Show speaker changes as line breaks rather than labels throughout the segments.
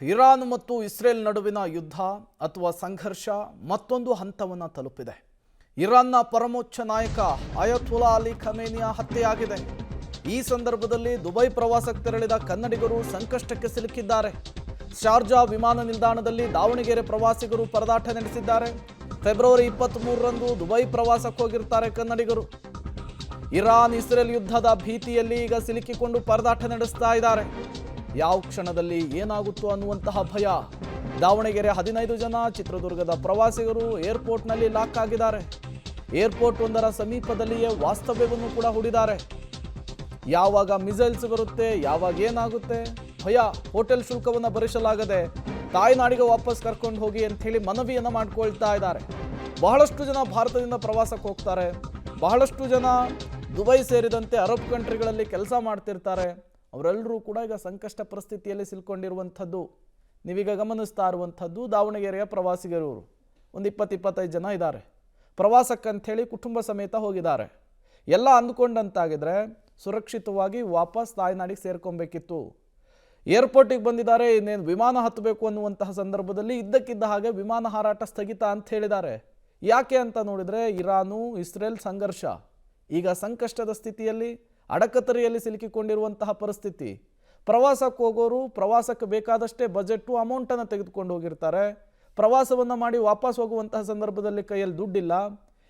Iran ಮತ್ತು Israel ನಡುವಿನ ಯುದ್ಧ ಅಥವಾ ಸಂಘರ್ಷ ಮತ್ತೊಂದು ಹಂತವನ್ನು ತಲುಪಿದೆ. ಇರಾನ್ನ ಪರಮೋಚ್ಚ ನಾಯಕ ಅಯತೊಲ್ಲಾ ಅಲಿ ಖಮೇನಿಯ ಹತ್ಯೆಯಾಗಿದೆ. ಈ ಸಂದರ್ಭದಲ್ಲಿ ದುಬೈ ಪ್ರವಾಸಕ್ಕೆ ತೆರಳಿದ ಕನ್ನಡಿಗರು ಸಂಕಷ್ಟಕ್ಕೆ ಸಿಲುಕಿದ್ದಾರೆ. ಶಾರ್ಜಾ ವಿಮಾನ ನಿಲ್ದಾಣದಲ್ಲಿ ದಾವಣಗೆರೆ ಪ್ರವಾಸಿಗರು ಪರದಾಟ ನಡೆಸಿದ್ದಾರೆ. ಫೆಬ್ರವರಿ 23ರಂದು ದುಬೈ ಪ್ರವಾಸಕ್ಕೆ ಹೋಗಿರ್ತಾರೆ ಕನ್ನಡಿಗರು. ಇರಾನ್ ಇಸ್ರೇಲ್ ಯುದ್ಧದ ಭೀತಿಯಲ್ಲಿ ಈಗ ಸಿಲುಕಿಕೊಂಡು ಪರದಾಟ ನಡೆಸ್ತಾ ಇದ್ದಾರೆ. ಯಾವ ಕ್ಷಣದಲ್ಲಿ ಏನಾಗುತ್ತೋ ಅನ್ನುವಂತಹ ಭಯ. ದಾವಣಗೆರೆ 15 ಜನ, ಚಿತ್ರದುರ್ಗದ ಪ್ರವಾಸಿಗರು ಏರ್ಪೋರ್ಟ್ನಲ್ಲಿ ಲಾಕ್ ಆಗಿದ್ದಾರೆ. ಏರ್ಪೋರ್ಟ್ ಒಂದರ ಸಮೀಪದಲ್ಲಿಯೇ ವಾಸ್ತವ್ಯವನ್ನು ಕೂಡ ಹೂಡಿದ್ದಾರೆ. ಯಾವಾಗ ಮಿಸೈಲ್ಸ್ ಬರುತ್ತೆ, ಯಾವಾಗ ಏನಾಗುತ್ತೆ ಭಯ. ಹೋಟೆಲ್ ಶುಲ್ಕವನ್ನು ಭರಿಸಲಾಗದೆ ತಾಯ್ನಾಡಿಗೆ ವಾಪಸ್ ಕರ್ಕೊಂಡು ಹೋಗಿ ಅಂತ ಹೇಳಿ ಮನವಿಯನ್ನು ಮಾಡ್ಕೊಳ್ತಾ ಇದ್ದಾರೆ. ಬಹಳಷ್ಟು ಜನ ಭಾರತದಿಂದ ಪ್ರವಾಸಕ್ಕೆ ಹೋಗ್ತಾರೆ. ಬಹಳಷ್ಟು ಜನ ದುಬೈ ಸೇರಿದಂತೆ ಅರಬ್ ಕಂಟ್ರಿಗಳಲ್ಲಿ ಕೆಲಸ ಮಾಡ್ತಿರ್ತಾರೆ. ಅವರೆಲ್ಲರೂ ಕೂಡ ಈಗ ಸಂಕಷ್ಟ ಪರಿಸ್ಥಿತಿಯಲ್ಲಿ ಸಿಲ್ಕೊಂಡಿರುವಂಥದ್ದು ನೀವೀಗ ಗಮನಿಸ್ತಾ ಇರುವಂಥದ್ದು. ದಾವಣಗೆರೆಯ ಪ್ರವಾಸಿಗರು ಒಂದು 20-25 ಜನ ಇದ್ದಾರೆ. ಪ್ರವಾಸಕ್ಕಂಥೇಳಿ ಕುಟುಂಬ ಸಮೇತ ಹೋಗಿದ್ದಾರೆ. ಎಲ್ಲ ಅಂದ್ಕೊಂಡಂತಾಗಿದ್ರೆ ಸುರಕ್ಷಿತವಾಗಿ ವಾಪಸ್ ತಾಯ್ನಾಡಿಗೆ ಸೇರ್ಕೊಬೇಕಿತ್ತು. ಏರ್ಪೋರ್ಟಿಗೆ ಬಂದಿದ್ದಾರೆ, ಇನ್ನೇನು ವಿಮಾನ ಹತ್ತಬೇಕು ಅನ್ನುವಂತಹ ಸಂದರ್ಭದಲ್ಲಿ ಇದ್ದಕ್ಕಿದ್ದ ಹಾಗೆ ವಿಮಾನ ಹಾರಾಟ ಸ್ಥಗಿತ ಅಂತ ಹೇಳಿದ್ದಾರೆ. ಯಾಕೆ ಅಂತ ನೋಡಿದರೆ ಇರಾನು ಇಸ್ರೇಲ್ ಸಂಘರ್ಷ ಈಗ ಸಂಕಷ್ಟದ ಸ್ಥಿತಿಯಲ್ಲಿ ಅಡಕತರಿಯಲ್ಲಿ ಸಿಲುಕಿಕೊಂಡಿರುವಂತಹ ಪರಿಸ್ಥಿತಿ. ಪ್ರವಾಸಕ್ಕೆ ಹೋಗೋರು ಪ್ರವಾಸಕ್ಕೆ ಬೇಕಾದಷ್ಟೇ ಬಜೆಟ್ಟು ಅಮೌಂಟನ್ನು ತೆಗೆದುಕೊಂಡು ಹೋಗಿರ್ತಾರೆ. ಪ್ರವಾಸವನ್ನು ಮಾಡಿ ವಾಪಸ್ ಹೋಗುವಂತಹ ಸಂದರ್ಭದಲ್ಲಿ ಕೈಯಲ್ಲಿ ದುಡ್ಡಿಲ್ಲ,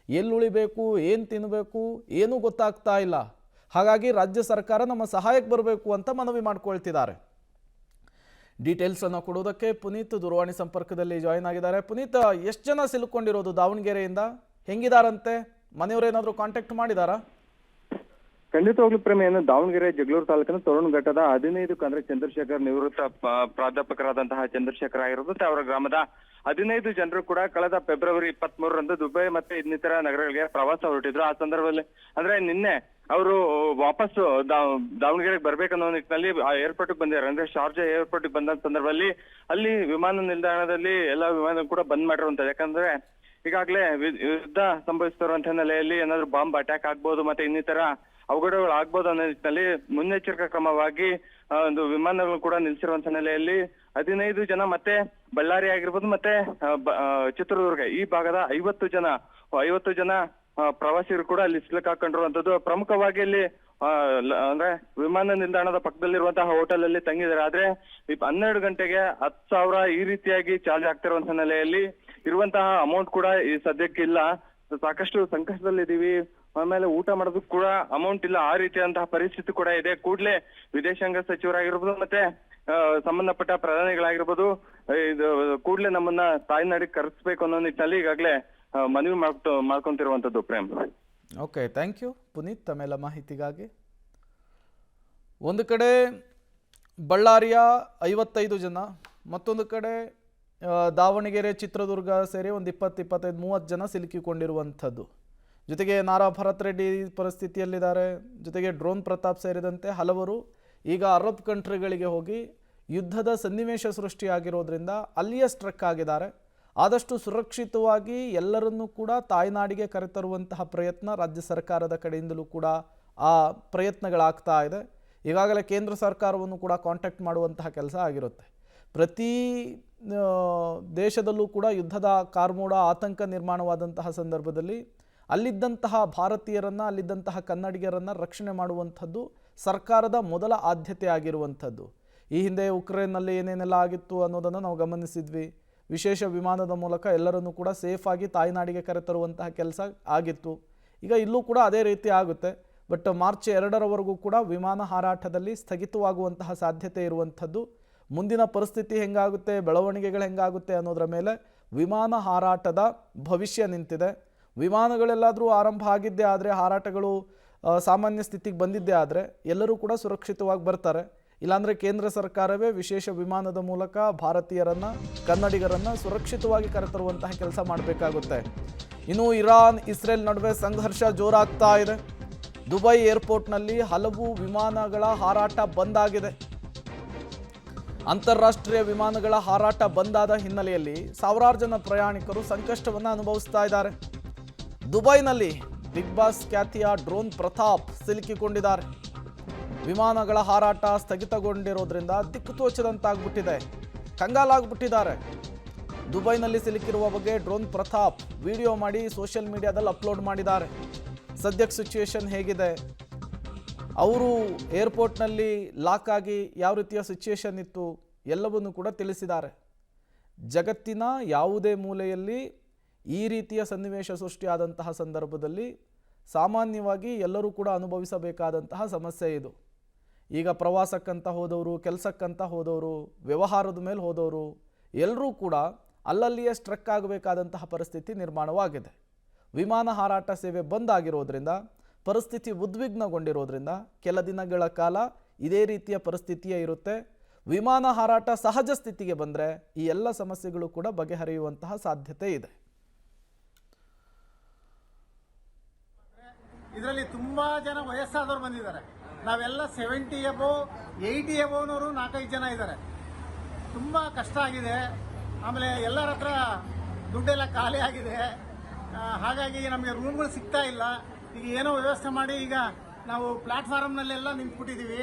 ಎಲ್ಲಿ ಉಳಿಬೇಕು, ಏನು ತಿನ್ನಬೇಕು ಏನೂ ಗೊತ್ತಾಗ್ತಾ ಇಲ್ಲ. ಹಾಗಾಗಿ ರಾಜ್ಯ ಸರ್ಕಾರ ನಮ್ಮ ಸಹಾಯಕ್ಕೆ ಬರಬೇಕು ಅಂತ ಮನವಿ ಮಾಡ್ಕೊಳ್ತಿದ್ದಾರೆ. ಡೀಟೇಲ್ಸನ್ನು ಕೊಡೋದಕ್ಕೆ ಪುನೀತ್ ದೂರವಾಣಿ ಸಂಪರ್ಕದಲ್ಲಿ ಜಾಯಿನ್ ಆಗಿದ್ದಾರೆ. ಪುನೀತ್, ಎಷ್ಟು ಜನ ಸಿಲುಕೊಂಡಿರೋದು ದಾವಣಗೆರೆಯಿಂದ? ಹೆಂಗಿದಾರಂತೆ? ಮನೆಯವರೇನಾದರೂ ಕಾಂಟ್ಯಾಕ್ಟ್ ಮಾಡಿದಾರಾ?
ಖಂಡಿತವಾಗ್ಲೂ ಪ್ರೇಮ, ಏನು ದಾವಣಗೆರೆ ಜಗಳೂರು ತಾಲೂಕಿನ ತರುಣ್ ಘಟ್ಟದ 15 ಅಂದ್ರೆ ಚಂದ್ರಶೇಖರ್ ನಿವೃತ್ತ ಪ್ರಾಧ್ಯಾಪಕರಾದಂತಹ ಚಂದ್ರಶೇಖರ್ ಆಗಿರೋದು ಅವರ ಗ್ರಾಮದ 15 ಜನರು ಕೂಡ ಕಳೆದ ಫೆಬ್ರವರಿ 23ರಂದು ದುಬೈ ಮತ್ತೆ ಇನ್ನಿತರ ನಗರಗಳಿಗೆ ಪ್ರವಾಸ ಹೊರಟಿದ್ರು. ಆ ಸಂದರ್ಭದಲ್ಲಿ ಅಂದ್ರೆ ನಿನ್ನೆ ಅವರು ವಾಪಸ್ ದಾವಣಗೆರೆಗೆ ಬರ್ಬೇಕನ್ನೋ ನಿಟ್ಟಿನಲ್ಲಿ ಆ ಏರ್ಪೋರ್ಟ್ ಬಂದಿದ್ದಾರೆ. ಅಂದ್ರೆ ಶಾರ್ಜಾ ಏರ್ಪೋರ್ಟ್ ಬಂದ ಸಂದರ್ಭದಲ್ಲಿ ಅಲ್ಲಿ ವಿಮಾನ ನಿಲ್ದಾಣದಲ್ಲಿ ಎಲ್ಲಾ ವಿಮಾನ ಕೂಡ ಬಂದ್ ಮಾಡಿರುವಂತದ್ದು. ಯಾಕಂದ್ರೆ ಈಗಾಗಲೇ ಯುದ್ಧ ಸಂಭವಿಸ್ತಿರುವಂತಹ ನೆಲೆಯಲ್ಲಿ ಏನಾದ್ರು ಬಾಂಬ್ ಅಟ್ಯಾಕ್ ಆಗ್ಬೋದು ಮತ್ತೆ ಇನ್ನಿತರ ಅವಘಡಗಳು ಆಗ್ಬೋದು ಅನ್ನೋ ನಿಟ್ಟಿನಲ್ಲಿ ಮುನ್ನೆಚ್ಚರಿಕಾ ಕ್ರಮವಾಗಿ ಒಂದು ವಿಮಾನಗಳು ಕೂಡ ನಿಲ್ಸಿರುವಂತ ನೆಲೆಯಲ್ಲಿ 15 ಜನ ಮತ್ತೆ ಬಳ್ಳಾರಿ ಆಗಿರ್ಬೋದು ಮತ್ತೆ ಚಿತ್ರದುರ್ಗ ಈ ಭಾಗದ 50 ಜನ ಪ್ರವಾಸಿಗರು ಕೂಡ ಅಲ್ಲಿ ಸಿಲುಕಾಕೊಂಡಿರುವಂತದ್ದು. ಪ್ರಮುಖವಾಗಿ ಅಲ್ಲಿ ಅಂದ್ರೆ ವಿಮಾನ ನಿಲ್ದಾಣದ ಪಕ್ಕದಲ್ಲಿರುವಂತಹ ಹೋಟೆಲ್ ಅಲ್ಲಿ ತಂಗಿದ್ದಾರೆ. ಆದ್ರೆ 12 ಗಂಟೆಗೆ 10,000 ಈ ರೀತಿಯಾಗಿ ಚಾರ್ಜ್ ಆಗ್ತಿರುವಂತ ನೆಲೆಯಲ್ಲಿ ಇರುವಂತಹ ಅಮೌಂಟ್ ಕೂಡ ಈ ಸದ್ಯಕ್ಕೆ ಇಲ್ಲ. ಸಾಕಷ್ಟು ಸಂಕಷ್ಟದಲ್ಲಿದ್ದೀವಿ, ಆಮೇಲೆ ಊಟ ಮಾಡೋದಕ್ಕೂ ಕೂಡ ಅಮೌಂಟ್ ಇಲ್ಲ, ಆ ರೀತಿಯಾದಂತಹ ಪರಿಸ್ಥಿತಿ ಕೂಡ ಇದೆ. ಕೂಡಲೇ ವಿದೇಶಾಂಗ ಸಚಿವರಾಗಿರ್ಬೋದು ಮತ್ತೆ ಸಂಬಂಧಪಟ್ಟ ಪ್ರಧಾನಿಗಳಾಗಿರ್ಬೋದು ಇದು ಕೂಡಲೇ ನಮ್ಮನ್ನ ತಾಯ್ನಾಡಿಗೆ ಕರೆಸ್ಬೇಕು ಅನ್ನೋ ನಿಟ್ಟಿನಲ್ಲಿ ಈಗಾಗಲೇ ಮನವಿ ಮಾಡ್ಕೊಂತಿರುವಂತದ್ದು Prem.
Okay, thank you Puneeth ತಮ್ಮೆಲ್ಲ ಮಾಹಿತಿಗಾಗಿ. ಒಂದು ಕಡೆ ಬಳ್ಳಾರಿಯ 55 ಜನ, ಮತ್ತೊಂದು ಕಡೆ ದಾವಣಗೆರೆ ಚಿತ್ರದುರ್ಗ ಸೇರಿ ಒಂದು 20-25-30 ಜನ ಸಿಲುಕಿಕೊಂಡಿರುವಂಥದ್ದು. ಜೊತೆಗೆ ನಾರಾ ಭರತ್ ರೆಡ್ಡಿ ಪರಿಸ್ಥಿತಿಯಲ್ಲಿದ್ದಾರೆ. ಜೊತೆಗೆ ಡ್ರೋನ್ ಪ್ರತಾಪ್ ಸೇರಿದಂತೆ ಹಲವರು ಈಗ ಅರಬ್ ಕಂಟ್ರಿಗಳಿಗೆ ಹೋಗಿ ಯುದ್ಧದ ಸನ್ನಿವೇಶ ಸೃಷ್ಟಿಯಾಗಿರೋದ್ರಿಂದ ಅಲ್ಲಿಯೇ ಸ್ಟ್ರಕ್ ಆಗಿದ್ದಾರೆ. ಆದಷ್ಟು ಸುರಕ್ಷಿತವಾಗಿ ಎಲ್ಲರನ್ನೂ ಕೂಡ ತಾಯ್ನಾಡಿಗೆ ಕರೆತರುವಂತಹ ಪ್ರಯತ್ನ ರಾಜ್ಯ ಸರ್ಕಾರದ ಕಡೆಯಿಂದಲೂ ಕೂಡ ಆ ಪ್ರಯತ್ನಗಳಾಗ್ತಾ ಇದೆ. ಈಗಾಗಲೇ ಕೇಂದ್ರ ಸರ್ಕಾರವನ್ನು ಕೂಡ ಕಾಂಟ್ಯಾಕ್ಟ್ ಮಾಡುವಂತಹ ಕೆಲಸ ಆಗಿರುತ್ತೆ. ಪ್ರತಿ ದೇಶದಲ್ಲೂ ಕೂಡ ಯುದ್ಧದ ಕಾರ್ಮೋಡ ಆತಂಕ ನಿರ್ಮಾಣವಾದಂತಹ ಸಂದರ್ಭದಲ್ಲಿ ಅಲ್ಲಿದ್ದಂತಹ ಭಾರತೀಯರನ್ನು, ಅಲ್ಲಿದ್ದಂತಹ ಕನ್ನಡಿಗರನ್ನು ರಕ್ಷಣೆ ಮಾಡುವಂಥದ್ದು ಸರ್ಕಾರದ ಮೊದಲ ಆದ್ಯತೆ ಆಗಿರುವಂಥದ್ದು. ಈ ಹಿಂದೆ ಉಕ್ರೇನ್ನಲ್ಲಿ ಏನೇನೆಲ್ಲ ಆಗಿತ್ತು ಅನ್ನೋದನ್ನು ನಾವು ಗಮನಿಸಿದ್ವಿ. ವಿಶೇಷ ವಿಮಾನದ ಮೂಲಕ ಎಲ್ಲರನ್ನೂ ಕೂಡ ಸೇಫಾಗಿ ತಾಯ್ನಾಡಿಗೆ ಕರೆತರುವಂತಹ ಕೆಲಸ ಆಗಿತ್ತು. ಈಗ ಇಲ್ಲೂ ಕೂಡ ಅದೇ ರೀತಿ ಆಗುತ್ತೆ. ಬಟ್ ಮಾರ್ಚ್ 2ರವರೆಗೂ ಕೂಡ ವಿಮಾನ ಹಾರಾಟದಲ್ಲಿ ಸ್ಥಗಿತವಾಗುವಂತಹ ಸಾಧ್ಯತೆ ಇರುವಂಥದ್ದು. ಮುಂದಿನ ಪರಿಸ್ಥಿತಿ ಹೆಂಗಾಗುತ್ತೆ, ಬೆಳವಣಿಗೆಗಳು ಹೆಂಗಾಗುತ್ತೆ ಅನ್ನೋದರ ಮೇಲೆ ವಿಮಾನ ಹಾರಾಟದ ಭವಿಷ್ಯ ನಿಂತಿದೆ. ವಿಮಾನಗಳೆಲ್ಲಾದರೂ ಆರಂಭ ಆಗಿದ್ದೇ ಆದರೆ, ಹಾರಾಟಗಳು ಸಾಮಾನ್ಯ ಸ್ಥಿತಿಗೆ ಬಂದಿದ್ದೇ ಆದರೆ ಎಲ್ಲರೂ ಕೂಡ ಸುರಕ್ಷಿತವಾಗಿ ಬರ್ತಾರೆ. ಇಲ್ಲಾಂದರೆ ಕೇಂದ್ರ ಸರ್ಕಾರವೇ ವಿಶೇಷ ವಿಮಾನದ ಮೂಲಕ ಭಾರತೀಯರನ್ನು, ಕನ್ನಡಿಗರನ್ನು ಸುರಕ್ಷಿತವಾಗಿ ಕರೆತರುವಂತಹ ಕೆಲಸ ಮಾಡಬೇಕಾಗುತ್ತೆ. ಇನ್ನು ಇರಾನ್ ಇಸ್ರೇಲ್ ನಡುವೆ ಸಂಘರ್ಷ ಜೋರಾಗ್ತಾ ಇದೆ. ದುಬೈ ಏರ್ಪೋರ್ಟ್ನಲ್ಲಿ ಹಲವು ವಿಮಾನಗಳ ಹಾರಾಟ ಬಂದಾಗಿದೆ. ಅಂತಾರಾಷ್ಟ್ರೀಯ ವಿಮಾನಗಳ ಹಾರಾಟ ಬಂದಾದ ಹಿನ್ನೆಲೆಯಲ್ಲಿ ಸಾವಿರಾರು ಜನ ಪ್ರಯಾಣಿಕರು ಸಂಕಷ್ಟವನ್ನು ಅನುಭವಿಸ್ತಾ ಇದ್ದಾರೆ. ದುಬೈನಲ್ಲಿ ಬಿಗ್ ಬಾಸ್ ಖ್ಯಾತಿಯ ಡ್ರೋನ್ ಪ್ರತಾಪ್ ಸಿಲುಕಿಕೊಂಡಿದ್ದಾರೆ. ವಿಮಾನಗಳ ಹಾರಾಟ ಸ್ಥಗಿತಗೊಂಡಿರೋದ್ರಿಂದ ದಿಕ್ಕುತೋಚದಂತಾಗ್ಬಿಟ್ಟಿದೆ. ಕಂಗಾಲಾಗ್ಬಿಟ್ಟಿದ್ದಾರೆ. ದುಬೈನಲ್ಲಿ ಸಿಲುಕಿರುವ ಬಗ್ಗೆ ಡ್ರೋನ್ ಪ್ರತಾಪ್ ವಿಡಿಯೋ ಮಾಡಿ ಸೋಷಿಯಲ್ ಮೀಡಿಯಾದಲ್ಲಿ ಅಪ್ಲೋಡ್ ಮಾಡಿದ್ದಾರೆ. ಸದ್ಯಕ್ಕೆ ಸಿಚುವೇಶನ್ ಹೇಗಿದೆ, ಅವರು ಏರ್ಪೋರ್ಟ್ನಲ್ಲಿ ಲಾಕ್ ಆಗಿ ಯಾವ ರೀತಿಯ ಸಿಚುವೇಶನ್ ಇತ್ತು ಎಲ್ಲವನ್ನೂ ಕೂಡ ತಿಳಿಸಿದ್ದಾರೆ. ಜಗತ್ತಿನ ಯಾವುದೇ ಮೂಲೆಯಲ್ಲಿ ಈ ರೀತಿಯ ಸನ್ನಿವೇಶ ಸೃಷ್ಟಿಯಾದಂತಹ ಸಂದರ್ಭದಲ್ಲಿ ಸಾಮಾನ್ಯವಾಗಿ ಎಲ್ಲರೂ ಕೂಡ ಅನುಭವಿಸಬೇಕಾದಂತಹ ಸಮಸ್ಯೆ ಇದು. ಈಗ ಪ್ರವಾಸಕ್ಕಂತ ಹೋದವರು, ಕೆಲಸಕ್ಕಂತ ಹೋದವರು, ವ್ಯವಹಾರದ ಮೇಲೆ ಹೋದವರು ಎಲ್ಲರೂ ಕೂಡ ಅಲ್ಲಲ್ಲಿಯೇ ಸ್ಟ್ರಕ್ ಆಗಬೇಕಾದಂತಹ ಪರಿಸ್ಥಿತಿ ನಿರ್ಮಾಣವಾಗಿದೆ. ವಿಮಾನ ಹಾರಾಟ ಸೇವೆ ಬಂದ್ ಆಗಿರೋದ್ರಿಂದ, ಪರಿಸ್ಥಿತಿ ಉದ್ವಿಗ್ನಗೊಂಡಿರೋದ್ರಿಂದ ಕೆಲ ದಿನಗಳ ಕಾಲ ಇದೇ ರೀತಿಯ ಪರಿಸ್ಥಿತಿಯೇ ಇರುತ್ತೆ. ವಿಮಾನ ಹಾರಾಟ ಸಹಜ ಸ್ಥಿತಿಗೆ ಬಂದರೆ ಈ ಎಲ್ಲ ಸಮಸ್ಯೆಗಳು ಕೂಡ ಬಗೆಹರಿಯುವಂತಹ ಸಾಧ್ಯತೆ ಇದೆ.
ಇದರಲ್ಲಿ ತುಂಬಾ ಜನ ವಯಸ್ಸಾದವರು ಬಂದಿದ್ದಾರೆ. ನಾವೆಲ್ಲ 70 ಎಬೋ 80 ಎಬೋನವರು 4-5 ಜನ ಇದ್ದಾರೆ. ತುಂಬಾ ಕಷ್ಟ ಆಗಿದೆ. ಆಮೇಲೆ ಎಲ್ಲರ ಹತ್ರ ದುಡ್ಡೆಲ್ಲ ಖಾಲಿ ಆಗಿದೆ. ಹಾಗಾಗಿ ನಮಗೆ ರೂಮ್ಗಳು ಸಿಗ್ತಾ ಇಲ್ಲ. ಈಗ ಏನೋ ವ್ಯವಸ್ಥೆ ಮಾಡಿ ಈಗ ನಾವು ಪ್ಲಾಟ್ಫಾರ್ಮ್ನಲ್ಲೆಲ್ಲ ನಿಂತ್ಬಿಟ್ಟಿದ್ದೀವಿ.